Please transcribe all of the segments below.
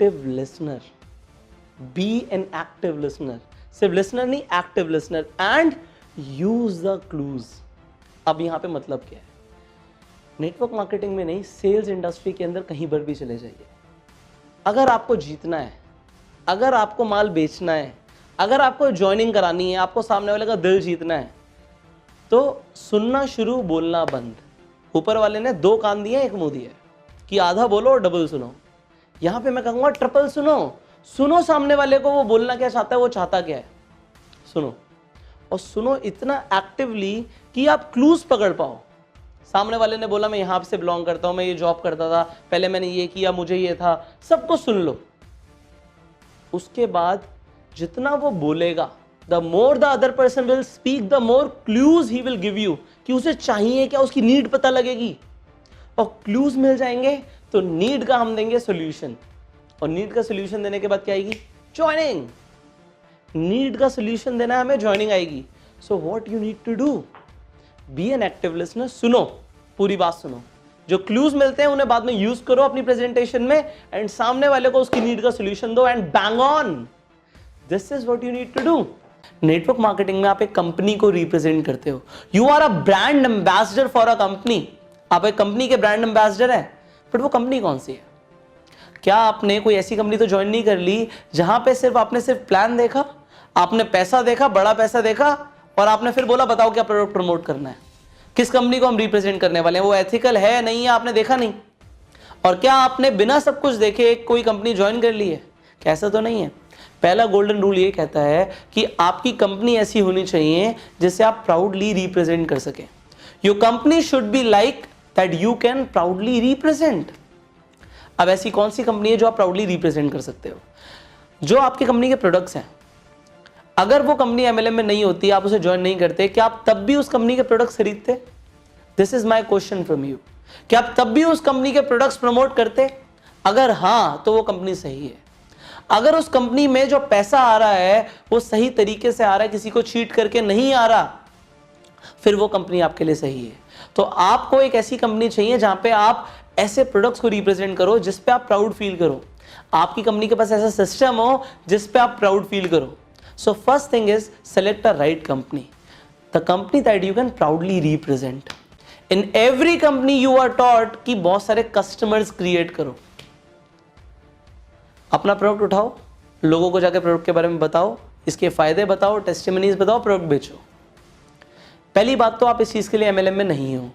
Active listener, be an active listener, सिर्फ listener नहीं, active listener, and use the clues. अब यहां पे मतलब क्या है, नेटवर्क मार्केटिंग में नहीं, सेल्स इंडस्ट्री के अंदर कहीं पर भी चले जाइए, अगर आपको जीतना है, अगर आपको माल बेचना है, अगर आपको ज्वाइनिंग करानी है, आपको सामने वाले का दिल जीतना है, तो सुनना शुरू, बोलना बंद। ऊपर वाले ने 2 कान दिए, 1 मुंह दिया कि आधा बोलो और डबल सुनो। यहां पे मैं कहूंगा ट्रिपल सुनो। सुनो सामने वाले को, वो बोलना क्या चाहता है, वो चाहता क्या है, सुनो। और सुनो इतना एक्टिवली कि आप क्लूज पकड़ पाओ। सामने वाले ने बोला मैं यहां से बिलोंग करता हूं, मैं ये जॉब करता था, पहले मैंने ये किया, मुझे ये था, सबको सुन लो। उसके बाद जितना वो बोलेगा, the more the other person will speak, the more clues he will give you, कि उसे चाहिए क्या, उसकी नीड पता लगेगी। और क्लूज मिल जाएंगे तो नीड का हम देंगे सोल्यूशन, और नीड का सोल्यूशन देने के बाद क्या आएगी, ज्वाइनिंग। नीड का सोल्यूशन देना है हमें, ज्वाइनिंग आएगी। So what you need to do, be an active listener, सुनो, पूरी बात सुनो, जो क्लूज मिलते हैं उन्हें बाद में यूज करो अपनी प्रेजेंटेशन में, एंड सामने वाले को उसकी नीड का सोल्यूशन दो, and bang on. This is what you need to do. Network marketing में आप एक कंपनी को रिप्रेजेंट करते हो, you are a brand ambassador for a company. आप एक कंपनी के ब्रांड एम्बेसडर है, बट वो कंपनी कौन सी है? क्या आपने कोई ऐसी कंपनी तो ज्वाइन नहीं कर ली जहां पे आपने सिर्फ प्लान देखा, आपने पैसा देखा, बड़ा पैसा देखा, और आपने फिर बोला बताओ क्या प्रोडक्ट प्रमोट करना है, किस कंपनी को हम रिप्रेजेंट करने वाले हैं, वो एथिकल है नहीं है, आपने देखा नहीं। और क्या आपने बिना सब कुछ देखे कोई कंपनी ज्वाइन कर ली है? कैसा तो नहीं है। पहला गोल्डन रूल ये कहता है कि आपकी कंपनी ऐसी होनी चाहिए जिसे आप प्राउडली रिप्रेजेंट कर सके। Your company should be like that you can proudly represent. अब ऐसी कौन सी कंपनी है जो आप प्राउडली रिप्रेजेंट कर सकते हो? जो आपकी कंपनी के प्रोडक्ट्स हैं, अगर वो कंपनी एमएलएम में नहीं होती, आप उसे ज्वाइन नहीं करते, क्या आप तब भी उस कंपनी के प्रोडक्ट्स खरीदते? This is my question from you. क्या आप तब भी उस कंपनी के प्रोडक्ट्स प्रमोट करते? अगर हां, तो वो कंपनी सही है। अगर उस कंपनी में जो पैसा आ रहा है वो सही तरीके से आ रहा है, किसी को चीट करके नहीं आ रहा, फिर वो कंपनी आपके लिए सही है। तो आपको एक ऐसी कंपनी चाहिए जहां पे आप ऐसे प्रोडक्ट्स को रिप्रेजेंट करो जिस पे आप प्राउड फील करो। आपकी कंपनी के पास ऐसा सिस्टम हो जिस पे आप प्राउड फील करो। So first thing is select a right company, the company that you can proudly represent. In every company you are taught कि बहुत सारे कस्टमर्स क्रिएट करो। अपना प्रोडक्ट उठाओ, लोगों को जाकर प्रोडक्ट के बारे में बताओ, इसके फायदे बताओ, टेस्टिमनीज बताओ, प्रोडक्ट बेचो। पहली बात तो आप इस चीज के लिए एमएलएम में नहीं हो।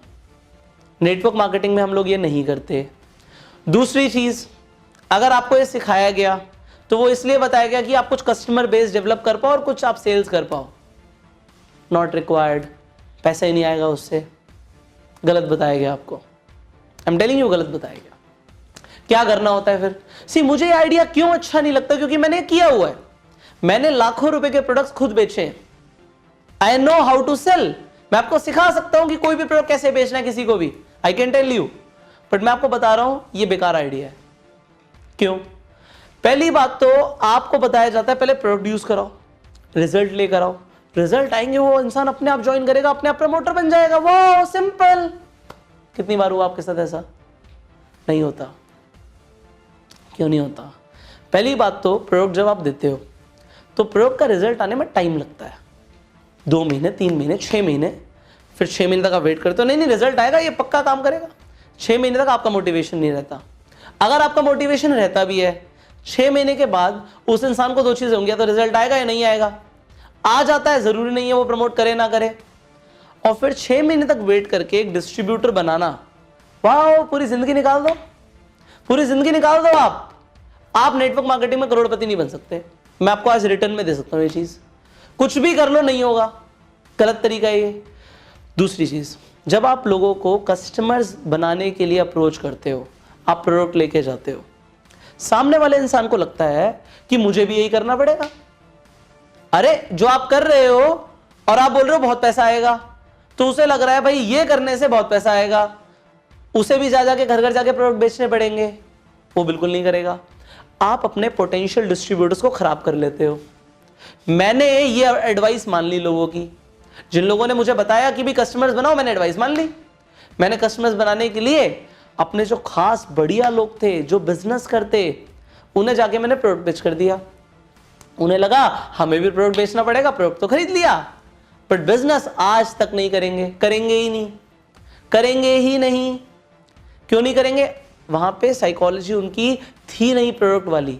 नेटवर्क मार्केटिंग में हम लोग ये नहीं करते। दूसरी चीज, अगर आपको ये सिखाया गया तो वो इसलिए बताया गया कि आप कुछ कस्टमर बेस डेवलप कर पाओ और कुछ आप सेल्स कर पाओ। नॉट रिक्वायर्ड, पैसा ही नहीं आएगा उससे। गलत बताया गया आपको, आई एम टेलिंग यू, गलत बताया गया। क्या करना होता है फिर? मुझे ये आइडिया क्यों अच्छा नहीं लगता? क्योंकि मैंने किया हुआ है, मैंने लाखों रुपए के प्रोडक्ट्स खुद बेचे हैं। I know how to sell. मैं आपको सिखा सकता हूं कि कोई भी प्रोडक्ट कैसे बेचना है किसी को भी, I can tell you, but मैं आपको बता रहा हूं ये बेकार आइडिया है। क्यों? पहली बात तो आपको बताया जाता है पहले प्रोडक्ट यूज कराओ, रिजल्ट लेकर आओ, रिजल्ट आएंगे वो इंसान अपने आप ज्वाइन करेगा, अपने आप प्रमोटर बन जाएगा। वो सिंपल। कितनी बार हुआ आपके साथ ऐसा? नहीं होता। क्यों नहीं होता? पहली बात तो प्रोडक्ट जब आप देते हो तो प्रोडक्ट का रिजल्ट आने में टाइम लगता है, 2 महीने, 3 महीने, 6 महीने। फिर 6 महीने तक आप वेट करते हो, नहीं रिजल्ट आएगा, ये पक्का काम करेगा। 6 महीने तक आपका मोटिवेशन नहीं रहता। अगर आपका मोटिवेशन रहता भी है, 6 महीने के बाद उस इंसान को 2 चीजें होंगी, तो रिजल्ट आएगा या नहीं आएगा। आ जाता है, जरूरी नहीं है वो प्रमोट करे ना करे। और फिर 6 महीने तक वेट करके एक डिस्ट्रीब्यूटर बनाना, वाह, पूरी जिंदगी निकाल दो, पूरी जिंदगी निकाल दो। आप नेटवर्क मार्केटिंग में करोड़पति नहीं बन सकते। मैं आपको आज रिटर्न में दे सकता हूं ये चीज। कुछ भी कर लो नहीं होगा, गलत तरीका है ये। दूसरी चीज, जब आप लोगों को कस्टमर्स बनाने के लिए अप्रोच करते हो, आप प्रोडक्ट लेके जाते हो, सामने वाले इंसान को लगता है कि मुझे भी यही करना पड़ेगा। अरे जो आप कर रहे हो और आप बोल रहे हो बहुत पैसा आएगा, तो उसे लग रहा है भाई ये करने से बहुत पैसा आएगा, उसे भी जा जाके घर घर जाके प्रोडक्ट बेचने पड़ेंगे। वो बिल्कुल नहीं करेगा। आप अपने पोटेंशियल डिस्ट्रीब्यूटर्स को खराब कर लेते हो। मैंने ये एडवाइस मान ली लोगों की, जिन लोगों ने मुझे बताया कि भी कस्टमर्स बनाओ, मैंने एडवाइस मान ली। मैंने कस्टमर्स बनाने के लिए अपने जो खास बढ़िया लोग थे, जो बिजनेस करते, उन्हें जाके मैंने प्रोडक्ट बेच कर दिया, उन्हें लगा हमें भी प्रोडक्ट बेचना पड़ेगा, प्रोडक्ट तो खरीद लिया, बट बिजनेस आज तक नहीं करेंगे, करेंगे ही नहीं, करेंगे ही नहीं। क्यों नहीं करेंगे? वहां पे साइकोलॉजी उनकी थी नहीं प्रोडक्ट वाली,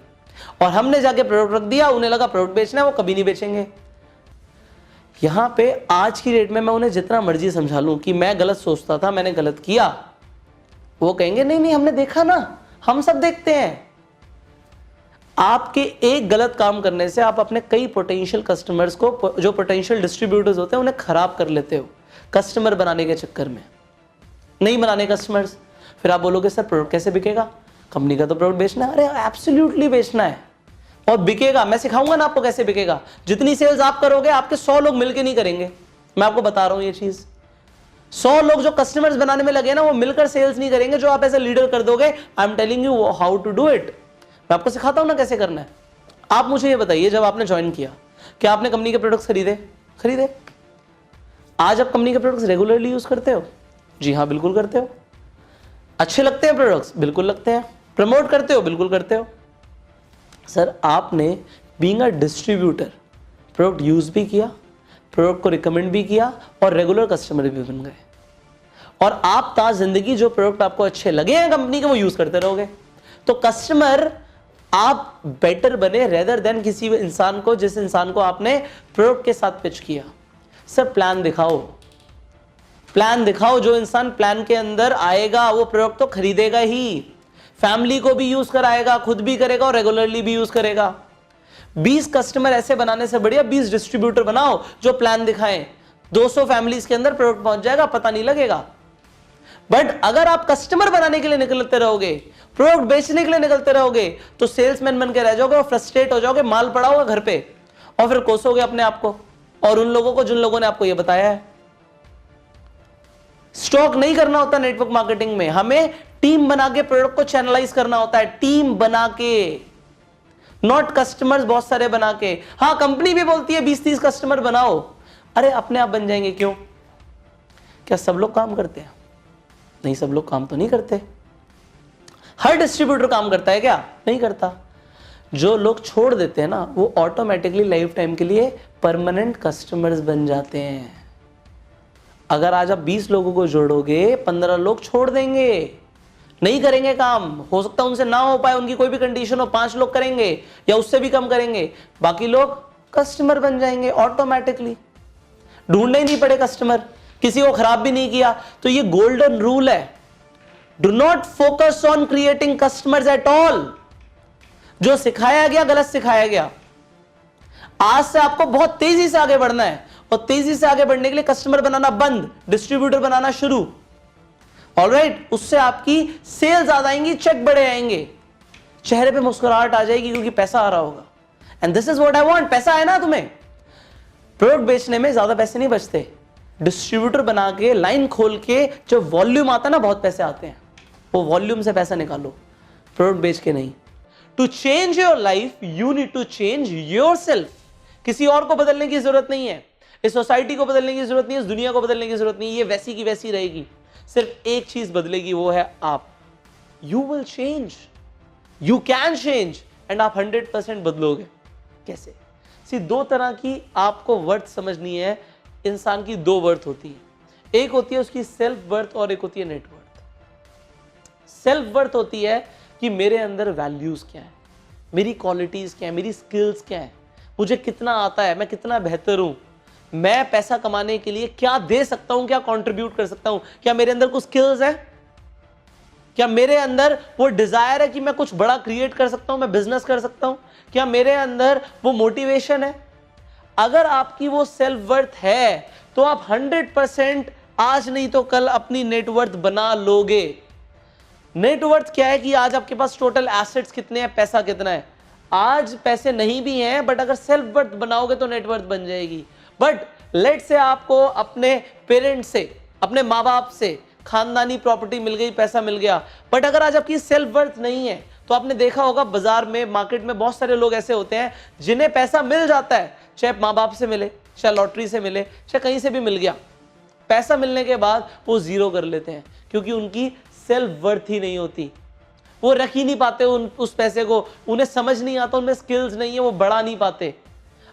और हमने जाके प्रोडक्ट रख दिया, उन्हें लगा प्रोडक्ट बेचना है, वो कभी नहीं बेचेंगे। यहां पे आज की डेट में मैं उन्हें जितना मर्जी समझा लूं कि मैं गलत सोचता था, मैंने गलत किया, वो कहेंगे नहीं नहीं हमने देखा ना, हम सब देखते हैं। आपके एक गलत काम करने से आप अपने कई पोटेंशियल कस्टमर्स को, जो पोटेंशियल डिस्ट्रीब्यूटर्स होते हैं, उन्हें खराब कर लेते हो कस्टमर बनाने के चक्कर में। नहीं बनाने कस्टमर्स, फिर आप बोलोगे सर प्रोडक्ट कैसे बिकेगा, कंपनी का तो प्रोडक्ट बेचना है। अरे एब्सोल्युटली बेचना है और बिकेगा, मैं सिखाऊंगा ना आपको कैसे बिकेगा। जितनी सेल्स आप करोगे आपके 100 लोग मिलकर नहीं करेंगे, मैं आपको बता रहा हूं ये चीज। 100 लोग जो कस्टमर्स बनाने में लगे ना, वो मिलकर सेल्स नहीं करेंगे जो आप ऐसे लीडर कर दोगे। I am telling you how to do it, मैं आपको सिखाता हूं ना कैसे करना है। आप मुझे ये बताइए, जब आपने ज्वाइन किया, क्या आपने कंपनी के प्रोडक्ट्स खरीदे? आज आप कंपनी के प्रोडक्ट्स रेगुलरली यूज करते हो? जी हाँ, बिल्कुल करते हो। अच्छे लगते हैं प्रोडक्ट्स? बिल्कुल लगते हैं। प्रमोट करते हो? बिल्कुल करते हो। सर आपने being a distributor product use भी किया, प्रोडक्ट को रिकमेंड भी किया और रेगुलर कस्टमर भी बन गए, और आप ताज जिंदगी जो प्रोडक्ट आपको अच्छे लगे हैं कंपनी के, वो यूज करते रहोगे। तो कस्टमर आप बेटर बने रेदर देन किसी इंसान को, जिस इंसान को आपने प्रोडक्ट के साथ पिच किया। सर प्लान दिखाओ, प्लान दिखाओ। जो इंसान प्लान के अंदर आएगा वो प्रोडक्ट तो खरीदेगा ही, फैमिली को भी यूज कराएगा, खुद भी करेगा और रेगुलरली भी यूज करेगा। 20 कस्टमर ऐसे बनाने से बढ़िया 20 डिस्ट्रीब्यूटर बनाओ जो प्लान दिखाएं। 200 फैमिलीज के अंदर प्रोडक्ट पहुंच जाएगा, पता नहीं लगेगा। बट अगर आप कस्टमर बनाने के लिए निकलते रहोगे, प्रोडक्ट बेचने के लिए निकलते रहोगे, तो सेल्समैन बन के रह जाओगे और फ्रस्ट्रेट हो जाओगे, माल पड़ा होगा घर पे, और फिर कोसोगे अपने आप को और उन लोगों को जिन लोगों ने आपको यह बताया है। स्टॉक नहीं करना होता नेटवर्क मार्केटिंग में, हमें टीम बना के प्रोडक्ट को चैनलाइज करना होता है, टीम बना के, नॉट कस्टमर्स बहुत सारे बना के। हाँ, कंपनी भी बोलती है 20-30 कस्टमर बनाओ, अरे अपने आप बन जाएंगे। क्यों? क्या सब लोग काम करते हैं? नहीं, सब लोग काम तो नहीं करते। हर डिस्ट्रीब्यूटर काम करता है क्या? नहीं करता। जो लोग छोड़ देते हैं ना, वो ऑटोमेटिकली लाइफ टाइम के लिए परमानेंट कस्टमर्स बन जाते हैं। अगर आज आप 20 लोगों को जोड़ोगे, 15 लोग छोड़ देंगे, नहीं करेंगे काम। हो सकता है उनसे ना हो पाए, उनकी कोई भी कंडीशन हो, 5 लोग करेंगे या उससे भी कम करेंगे, बाकी लोग कस्टमर बन जाएंगे ऑटोमेटिकली। ढूंढने ही नहीं पड़े कस्टमर, किसी को खराब भी नहीं किया। तो ये गोल्डन रूल है, do not focus on creating customers at all. जो सिखाया गया गलत सिखाया गया। आज से आपको बहुत तेजी से आगे बढ़ना है, और तेजी से आगे बढ़ने के लिए कस्टमर बनाना बंद, डिस्ट्रीब्यूटर बनाना शुरू। ऑलराइट, उससे आपकी सेल ज्यादा आएंगी, चेक बड़े आएंगे, चेहरे पे मुस्कुराहट आ जाएगी क्योंकि पैसा आ रहा होगा। And this is what I want. पैसा है ना तुम्हें? प्रोडक्ट बेचने में ज्यादा पैसे नहीं बचते, डिस्ट्रीब्यूटर बना के लाइन खोल के जो वॉल्यूम आता है ना, बहुत पैसे आते हैं, वो वॉल्यूम से पैसा निकालो, प्रोडक्ट बेच के नहीं। To change your life you need to change yourself. किसी और को बदलने की जरूरत नहीं है, इस सोसाइटी को बदलने की जरूरत नहीं है, इस दुनिया को बदलने की जरूरत नहीं है, ये वैसी की वैसी रहेगी। सिर्फ एक चीज बदलेगी, वो है आप। You will change, you can change, and आप 100% बदलोगे। कैसे? दो तरह की आपको वर्थ समझनी है। इंसान की 2 वर्थ होती है, एक होती है उसकी सेल्फ वर्थ और एक होती है नेट वर्थ। सेल्फ वर्थ होती है कि मेरे अंदर वैल्यूज क्या है, मेरी क्वालिटीज क्या है, मेरी स्किल्स क्या है, मुझे कितना आता है, मैं कितना बेहतर हूं, मैं पैसा कमाने के लिए क्या दे सकता हूं, क्या कंट्रीब्यूट कर सकता हूं, क्या मेरे अंदर कुछ स्किल्स है, क्या मेरे अंदर वो डिजायर है कि मैं कुछ बड़ा क्रिएट कर सकता हूं, मैं बिजनेस कर सकता हूं, क्या मेरे अंदर वो मोटिवेशन है। अगर आपकी वो सेल्फ वर्थ है तो आप 100% आज नहीं तो कल अपनी नेटवर्थ बना लोगे। नेटवर्थ क्या है कि आज आपके पास टोटल एसेट्स कितने हैं, पैसा कितना है। आज पैसे नहीं भी हैं, बट अगर सेल्फ वर्थ बनाओगे तो नेटवर्थ बन जाएगी। बट लेट से आपको अपने पेरेंट्स से, अपने माँ बाप से खानदानी प्रॉपर्टी मिल गई, पैसा मिल गया, बट अगर आज आपकी सेल्फ वर्थ नहीं है, तो आपने देखा होगा बाजार में, मार्केट में बहुत सारे लोग ऐसे होते हैं जिन्हें पैसा मिल जाता है, चाहे माँ बाप से मिले, चाहे लॉटरी से मिले, चाहे कहीं से भी मिल गया, पैसा मिलने के बाद वो जीरो कर लेते हैं क्योंकि उनकी सेल्फ वर्थ ही नहीं होती। वो रख ही नहीं पाते उस पैसे को, उन्हें समझ नहीं आता, उनमें स्किल्स नहीं है, वो बढ़ा नहीं पाते।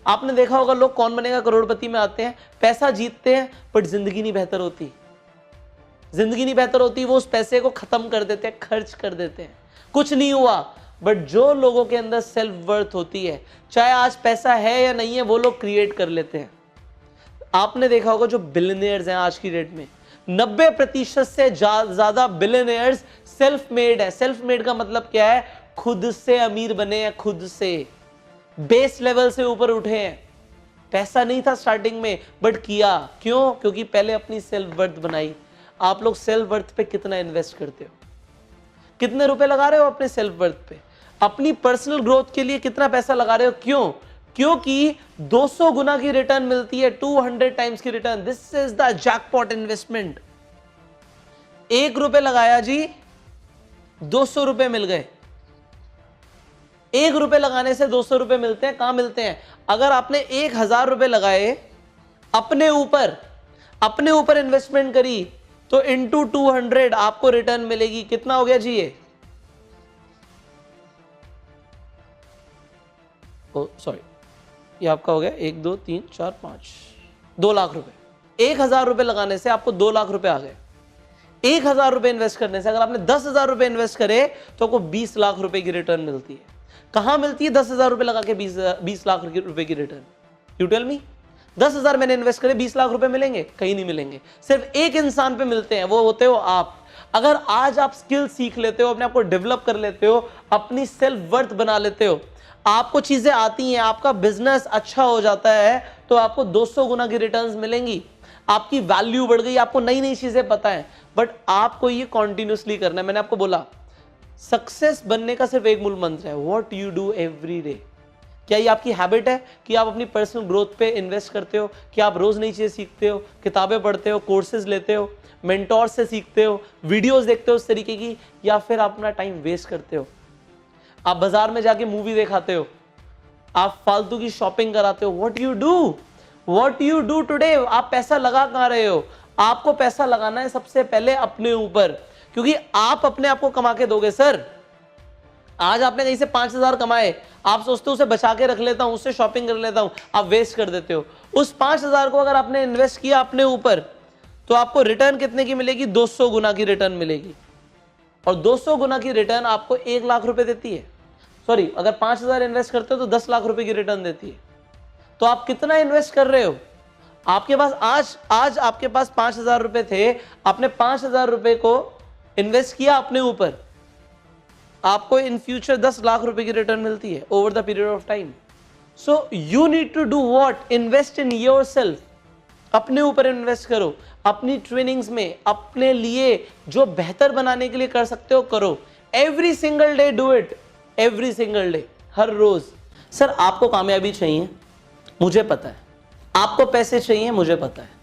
आपने देखा होगा लोग कौन बनेगा करोड़पति में आते हैं, पैसा जीतते हैं बट जिंदगी नहीं बेहतर होती, जिंदगी नहीं बेहतर होती, वो उस पैसे को खत्म कर देते हैं, खर्च कर देते हैं, कुछ नहीं हुआ। बट जो लोगों के अंदर सेल्फ वर्थ होती है, चाहे आज पैसा है या नहीं है, वो लोग क्रिएट कर लेते हैं। आपने देखा होगा जो बिलियनियर्स हैं आज की डेट में, 90% से ज्यादा बिलियनियर्स सेल्फ मेड है। सेल्फ मेड का मतलब क्या है? खुद से अमीर बने हैं, खुद से बेस लेवल से ऊपर उठे हैं। पैसा नहीं था स्टार्टिंग में बट किया, क्यों? क्योंकि पहले अपनी सेल्फ वर्थ बनाई। आप लोग सेल्फ वर्थ पे कितना इन्वेस्ट करते हो? कितने रुपए लगा रहे हो अपने सेल्फ वर्थ पे? अपनी पर्सनल ग्रोथ के लिए कितना पैसा लगा रहे हो? क्यों? क्योंकि 200 गुना की रिटर्न मिलती है, 200 टाइम्स की return. This is the jackpot investment. 1 रुपए लगाया जी, 200 रुपए मिल गए। 1 रुपए लगाने से 200 रुपए मिलते हैं। कहां मिलते हैं? अगर आपने 1000 रुपए लगाए अपने ऊपर इन्वेस्टमेंट करी तो इंटू 200 आपको रिटर्न मिलेगी। कितना हो गया जी? ये सॉरी, ये आपका हो गया 1 2 3 4 5 2 लाख रुपए। 1000 रुपए लगाने से आपको 2 लाख रुपए आ गए। 1000 रुपए इन्वेस्ट करने से अगर आपने 10,000 रुपए इन्वेस्ट करे तो आपको 20 लाख रुपए की रिटर्न मिलती है। कहां मिलती है 10,000 रुपए लगा के 20 लाख रुपए की रिटर्न? You tell me. 10,000 मैंने इन्वेस्ट करे, 20 लाख रुपए मिलेंगे? कहीं नहीं मिलेंगे। सिर्फ एक इंसान पे मिलते हैं, वो होते हो आप। अगर आज आप स्किल सीख लेते हो, अपने आप को डेवलप कर लेते हो, अपनी सेल्फ वर्थ बना लेते हो, आपको चीजें आती हैं, आपका बिजनेस अच्छा हो जाता है, तो आपको 200 गुना की रिटर्न्स मिलेंगी। आपकी वैल्यू बढ़ गई, आपको नई नई चीजें पता है। बट आपको ये कॉन्टिन्यूसली करना है। मैंने आपको बोला सक्सेस बनने का सिर्फ एक मूल मंत्र है, what you do every day. क्या ये आपकी हैबिट है कि आप अपनी पर्सनल ग्रोथ पे इन्वेस्ट करते हो? कि आप रोज नई चीजें सीखते हो, किताबें पढ़ते हो, कोर्सेज लेते हो, मेंटोर से सीखते हो, वीडियोस देखते हो उस तरीके की, या फिर आप अपना टाइम वेस्ट करते हो? आप बाजार में जाके मूवी दिखाते हो, आप फालतू की शॉपिंग कराते हो। What you do today? आप पैसा लगा कहां रहे हो? आपको पैसा लगाना है सबसे पहले अपने ऊपर, क्योंकि आप अपने आप को कमा के दोगे। सर आज आपने कहीं से 5,000 कमाए, आप सोचते हो उसे बचा के रख लेता हूं, उससे शॉपिंग कर लेता हूं, आप वेस्ट कर देते हो। उस 5,000 को अगर आपने इन्वेस्ट किया अपने ऊपर तो आपको रिटर्न कितने की मिलेगी? 200 गुना की रिटर्न मिलेगी। और 200 गुना की रिटर्न आपको 1 लाख रुपए देती है। सॉरी, अगर 5,000 इन्वेस्ट करते हो तो 10 लाख रुपए की रिटर्न देती है। तो आप कितना इन्वेस्ट कर रहे हो? आपके पास आज आपके पास 5,000 रुपए थे, आपने 5,000 रुपए को इन्वेस्ट किया अपने ऊपर, आपको इन फ्यूचर 10 लाख रुपए की रिटर्न मिलती है over the period of time. So you need to do what? Invest in yourself. अपने ऊपर इन्वेस्ट करो, अपनी ट्रेनिंग्स में, अपने लिए जो बेहतर बनाने के लिए कर सकते हो करो। Every single day do it, every single day, हर रोज। सर आपको कामयाबी चाहिए, मुझे पता है। आपको पैसे चाहिए, मुझे पता है।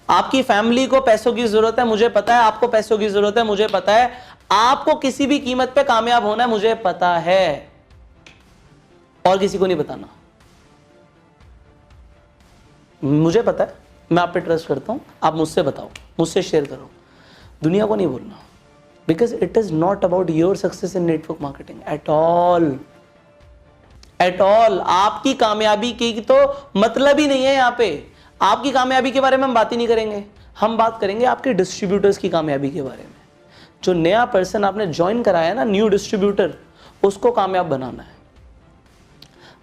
आपकी फैमिली को पैसों की जरूरत है, मुझे पता है। आपको पैसों की जरूरत है, मुझे पता है। आपको किसी भी कीमत पे कामयाब होना है, मुझे पता है। और किसी को नहीं बताना, मुझे पता है। मैं आप पे ट्रस्ट करता हूं, आप मुझसे बताओ, मुझसे शेयर करो, दुनिया को नहीं बोलना। Because it is not about your success in network marketing at all, at all. आपकी कामयाबी की तो मतलब ही नहीं है। यहां पे आपकी कामयाबी के बारे में हम बात ही नहीं करेंगे। हम बात करेंगे आपके डिस्ट्रीब्यूटर्स की कामयाबी के बारे में। जो नया पर्सन आपने ज्वाइन कराया ना, न्यू डिस्ट्रीब्यूटर, उसको कामयाब बनाना है।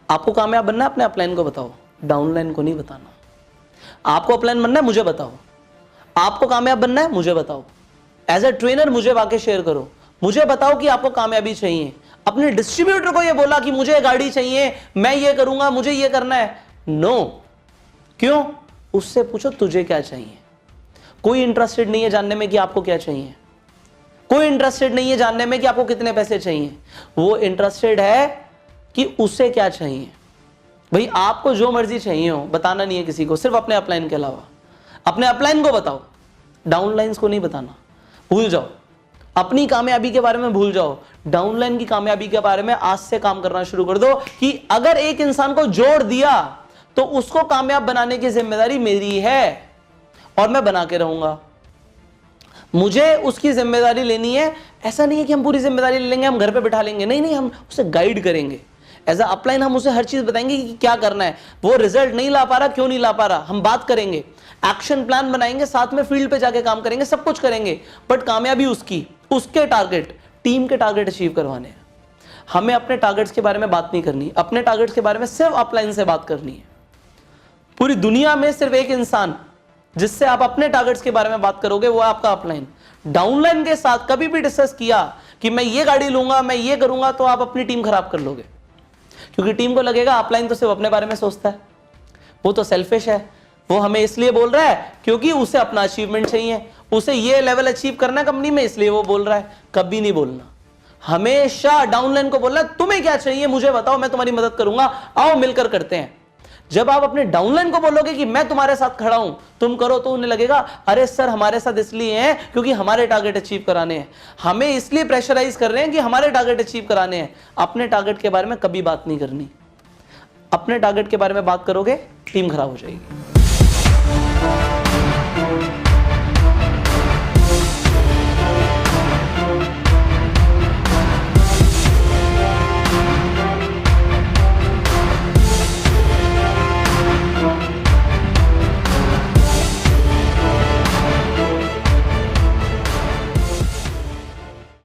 आपको कामयाब बनना है, अपने अपलाइन को बताओ, डाउनलाइन को नहीं बताना। आपको अपलाइन बनना है, मुझे बताओ। आपको कामयाब बनना है, मुझे बताओ। एज ए ट्रेनर मुझे वाकई शेयर करो, मुझे बताओ कि आपको कामयाबी चाहिए। अपने डिस्ट्रीब्यूटर को ये बोला कि मुझे गाड़ी चाहिए, मैं ये करूंगा, मुझे ये करना है, नो। क्यों? उससे पूछो तुझे क्या चाहिए। कोई इंटरेस्टेड नहीं है जानने में कि आपको क्या चाहिए। कोई इंटरेस्टेड नहीं है जानने में कि आपको कितने पैसे चाहिए। वो इंटरेस्टेड है कि उसे क्या चाहिए। भाई आपको जो मर्जी चाहिए हो, बताना नहीं है किसी को, सिर्फ अपने अपलाइन के अलावा। अपने अपलाइन को बताओ, डाउनलाइंस को नहीं बताना। भूल जाओ, अपनी कामयाबी के बारे में भूल जाओ। डाउनलाइन की कामयाबी के बारे में आज से काम करना शुरू कर दो कि अगर एक इंसान को जोड़ दिया तो उसको कामयाब बनाने की जिम्मेदारी मेरी है और मैं बना के रहूंगा। मुझे उसकी जिम्मेदारी लेनी है। ऐसा नहीं है कि हम पूरी जिम्मेदारी ले लेंगे, हम घर पे बिठा लेंगे, नहीं नहीं, हम उसे गाइड करेंगे। एज अ अपलाइन हम उसे हर चीज बताएंगे कि क्या करना है। वो रिजल्ट नहीं ला पा रहा, क्यों नहीं ला पा रहा, हम बात करेंगे, एक्शन प्लान बनाएंगे, साथ में फील्ड पे जाके काम करेंगे, सब कुछ करेंगे। बट कामयाबी उसकी, उसके टारगेट, टीम के टारगेट अचीव करवाने हैं। हमें अपने टारगेट्स के बारे में बात नहीं करनी, अपने टारगेट्स के बारे में सिर्फ अपलाइन से बात करनी है। पूरी दुनिया में सिर्फ एक इंसान जिससे आप अपने टारगेट्स के बारे में बात करोगे वो है आपका अपलाइन। डाउनलाइन के साथ कभी भी डिस्कस किया कि मैं ये गाड़ी लूंगा, मैं ये करूंगा, तो आप अपनी टीम खराब कर लोगे। क्योंकि टीम को लगेगा अपलाइन तो सिर्फ अपने बारे में सोचता है, वो तो सेल्फिश है, वो हमें इसलिए बोल रहा है क्योंकि उसे अपना अचीवमेंट चाहिए, उसे ये लेवल अचीव करना है कंपनी में, इसलिए वो बोल रहा है। कभी नहीं बोलना, हमेशा डाउनलाइन को बोलना तुम्हें क्या चाहिए मुझे बताओ, मैं तुम्हारी मदद करूंगा, आओ मिलकर करते हैं। जब आप अपने डाउनलाइन को बोलोगे कि मैं तुम्हारे साथ खड़ा हूं, तुम करो, तो उन्हें लगेगा अरे सर हमारे साथ इसलिए हैं क्योंकि हमारे टारगेट अचीव कराने हैं, हमें इसलिए प्रेशराइज कर रहे हैं कि हमारे टारगेट अचीव कराने हैं। अपने टारगेट के बारे में कभी बात नहीं करनी। अपने टारगेट के बारे में बात करोगे टीम खराब हो जाएगी।